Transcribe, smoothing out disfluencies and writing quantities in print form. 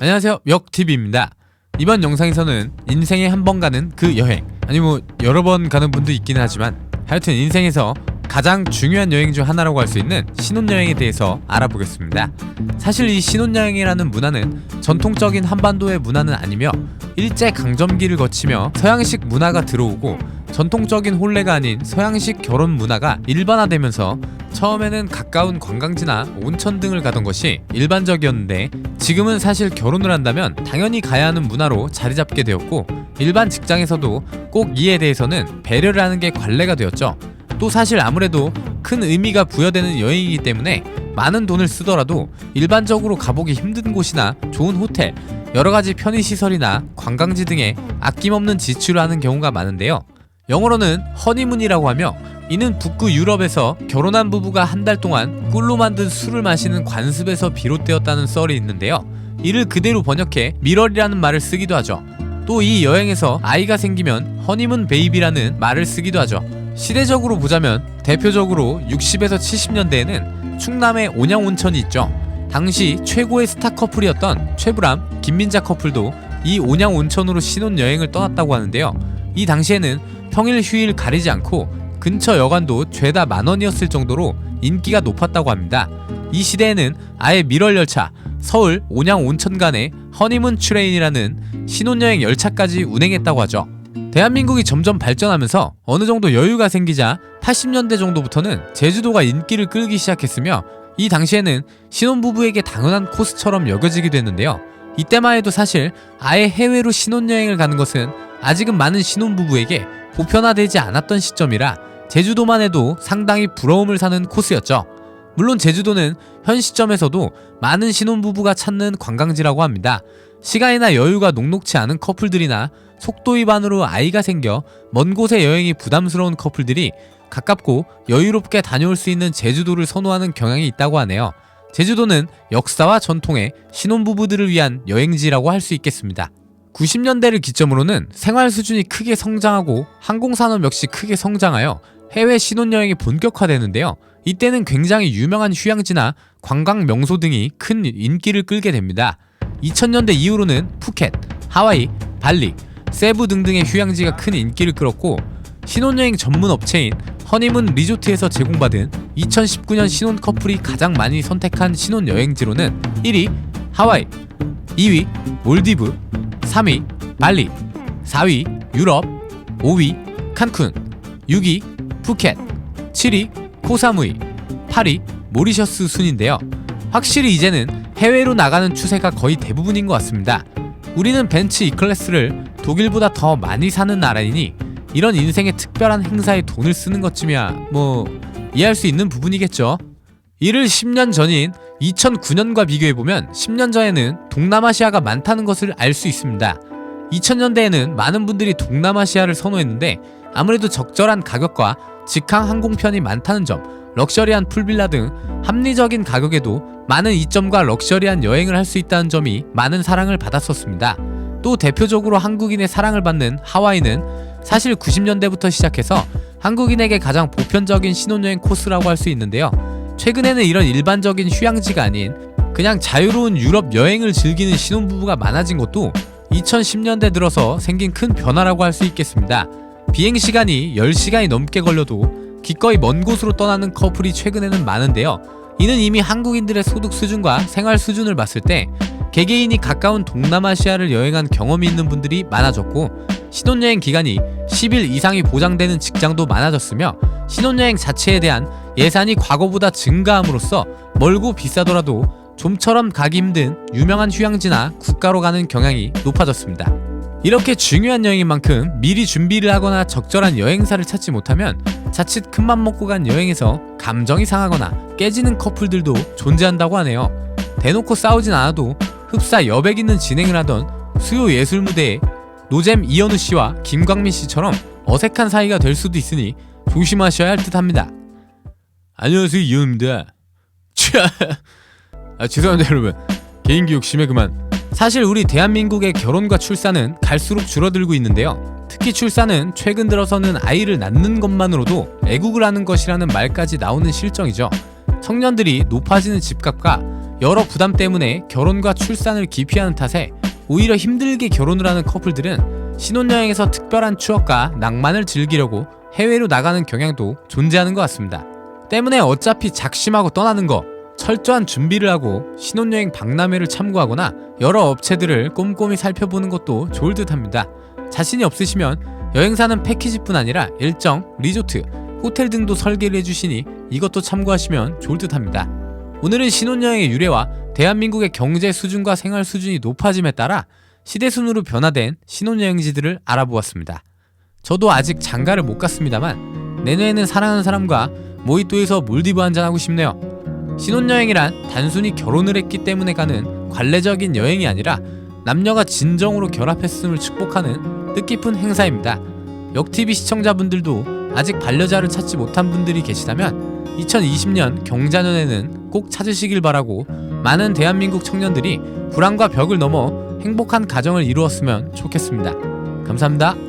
안녕하세요, 역TV입니다. 이번 영상에서는 인생에 한 번 가는 그 여행, 아니 여러 번 가는 분도 있기는 하지만 하여튼 인생에서 가장 중요한 여행 중 하나라고 할 수 있는 신혼여행에 대해서 알아보겠습니다. 사실 이 신혼여행이라는 문화는 전통적인 한반도의 문화는 아니며 일제강점기를 거치며 서양식 문화가 들어오고 전통적인 혼례가 아닌 서양식 결혼 문화가 일반화되면서 처음에는 가까운 관광지나 온천 등을 가던 것이 일반적이었는데 지금은 사실 결혼을 한다면 당연히 가야 하는 문화로 자리 잡게 되었고 일반 직장에서도 꼭 이에 대해서는 배려를 하는 게 관례가 되었죠. 또 사실 아무래도 큰 의미가 부여되는 여행이기 때문에 많은 돈을 쓰더라도 일반적으로 가보기 힘든 곳이나 좋은 호텔, 여러가지 편의시설이나 관광지 등에 아낌없는 지출을 하는 경우가 많은데요. 영어로는 허니문이라고 하며 이는 북구 유럽에서 결혼한 부부가 한 달 동안 꿀로 만든 술을 마시는 관습에서 비롯되었다는 썰이 있는데요. 이를 그대로 번역해 미럴이라는 말을 쓰기도 하죠. 또 이 여행에서 아이가 생기면 허니문 베이비라는 말을 쓰기도 하죠. 시대적으로 보자면 대표적으로 60에서 70년대에는 충남의 온양온천이 있죠. 당시 최고의 스타 커플이었던 최불암, 김민자 커플도 이 온양온천으로 신혼여행을 떠났다고 하는데요. 이 당시에는 평일 휴일 가리지 않고 근처 여관도 죄다 만원이었을 정도로 인기가 높았다고 합니다. 이 시대에는 아예 미럴열차, 서울 온양온천 간의 허니문 트레인이라는 신혼여행 열차까지 운행했다고 하죠. 대한민국이 점점 발전하면서 어느 정도 여유가 생기자 80년대 정도부터는 제주도가 인기를 끌기 시작했으며 이 당시에는 신혼부부에게 당연한 코스처럼 여겨지기도 했는데요. 이때만 해도 사실 아예 해외로 신혼여행을 가는 것은 아직은 많은 신혼부부에게 보편화되지 않았던 시점이라 제주도만 해도 상당히 부러움을 사는 코스였죠. 물론 제주도는 현 시점에서도 많은 신혼부부가 찾는 관광지라고 합니다. 시간이나 여유가 녹록치 않은 커플들이나 속도 위반으로 아이가 생겨 먼 곳의 여행이 부담스러운 커플들이 가깝고 여유롭게 다녀올 수 있는 제주도를 선호하는 경향이 있다고 하네요. 제주도는 역사와 전통의 신혼부부들을 위한 여행지라고 할 수 있겠습니다. 90년대를 기점으로는 생활 수준이 크게 성장하고 항공산업 역시 크게 성장하여 해외 신혼여행이 본격화되는데요. 이때는 굉장히 유명한 휴양지나 관광 명소 등이 큰 인기를 끌게 됩니다. 2000년대 이후로는 푸켓, 하와이, 발리, 세부 등등의 휴양지가 큰 인기를 끌었고 신혼여행 전문 업체인 허니문 리조트에서 제공받은 2019년 신혼 커플이 가장 많이 선택한 신혼여행지로는 1위 하와이, 2위 몰디브, 3위 발리, 4위 유럽, 5위 칸쿤, 6위 푸켓, 7위 코사무이, 8위 모리셔스 순인데요. 확실히 이제는 해외로 나가는 추세가 거의 대부분인 것 같습니다. 우리는 벤츠 E클래스를 독일보다 더 많이 사는 나라이니 이런 인생의 특별한 행사에 돈을 쓰는 것쯤이야 이해할 수 있는 부분이겠죠. 이를 10년 전인 2009년과 비교해보면 10년 전에는 동남아시아가 많다는 것을 알 수 있습니다. 2000년대에는 많은 분들이 동남아시아를 선호했는데 아무래도 적절한 가격과 직항 항공편이 많다는 점, 럭셔리한 풀빌라 등 합리적인 가격에도 많은 이점과 럭셔리한 여행을 할 수 있다는 점이 많은 사랑을 받았었습니다. 또 대표적으로 한국인의 사랑을 받는 하와이는 사실 90년대부터 시작해서 한국인에게 가장 보편적인 신혼여행 코스라고 할 수 있는데요. 최근에는 이런 일반적인 휴양지가 아닌 그냥 자유로운 유럽 여행을 즐기는 신혼부부가 많아진 것도 2010년대 들어서 생긴 큰 변화라고 할 수 있겠습니다. 비행시간이 10시간이 넘게 걸려도 기꺼이 먼 곳으로 떠나는 커플이 최근에는 많은데요. 이는 이미 한국인들의 소득 수준과 생활 수준을 봤을 때 개개인이 가까운 동남아시아를 여행한 경험이 있는 분들이 많아졌고 신혼여행 기간이 10일 이상이 보장되는 직장도 많아졌으며 신혼여행 자체에 대한 예산이 과거보다 증가함으로써 멀고 비싸더라도 좀처럼 가기 힘든 유명한 휴양지나 국가로 가는 경향이 높아졌습니다. 이렇게 중요한 여행인 만큼 미리 준비를 하거나 적절한 여행사를 찾지 못하면 자칫 큰맘 먹고 간 여행에서 감정이 상하거나 깨지는 커플들도 존재한다고 하네요. 대놓고 싸우진 않아도 흡사 여백 있는 진행을 하던 수요 예술 무대에 노잼 이현우 씨와 김광민 씨처럼 어색한 사이가 될 수도 있으니 조심하셔야 할 듯 합니다. 안녕하세요, 이현우입니다. 죄송합니다 여러분, 개인기 욕심에 그만. 사실 우리 대한민국의 결혼과 출산은 갈수록 줄어들고 있는데요. 특히 출산은 최근 들어서는 아이를 낳는 것만으로도 애국을 하는 것이라는 말까지 나오는 실정이죠. 청년들이 높아지는 집값과 여러 부담 때문에 결혼과 출산을 기피하는 탓에 오히려 힘들게 결혼을 하는 커플들은 신혼여행에서 특별한 추억과 낭만을 즐기려고 해외로 나가는 경향도 존재하는 것 같습니다. 때문에 어차피 작심하고 떠나는 거 철저한 준비를 하고 신혼여행 박람회를 참고하거나 여러 업체들을 꼼꼼히 살펴보는 것도 좋을 듯합니다. 자신이 없으시면 여행사는 패키지뿐 아니라 일정, 리조트, 호텔 등도 설계를 해주시니 이것도 참고하시면 좋을 듯합니다. 오늘은 신혼여행의 유래와 대한민국의 경제 수준과 생활 수준이 높아짐에 따라 시대순으로 변화된 신혼여행지들을 알아보았습니다. 저도 아직 장가를 못 갔습니다만 내년에는 사랑하는 사람과 모히또에서 몰디브 한잔하고 싶네요. 신혼여행이란 단순히 결혼을 했기 때문에 가는 관례적인 여행이 아니라 남녀가 진정으로 결합했음을 축복하는 뜻깊은 행사입니다. 역TV 시청자분들도 아직 반려자를 찾지 못한 분들이 계시다면 2020년 경자년에는 꼭 찾으시길 바라고 많은 대한민국 청년들이 불안과 벽을 넘어 행복한 가정을 이루었으면 좋겠습니다. 감사합니다.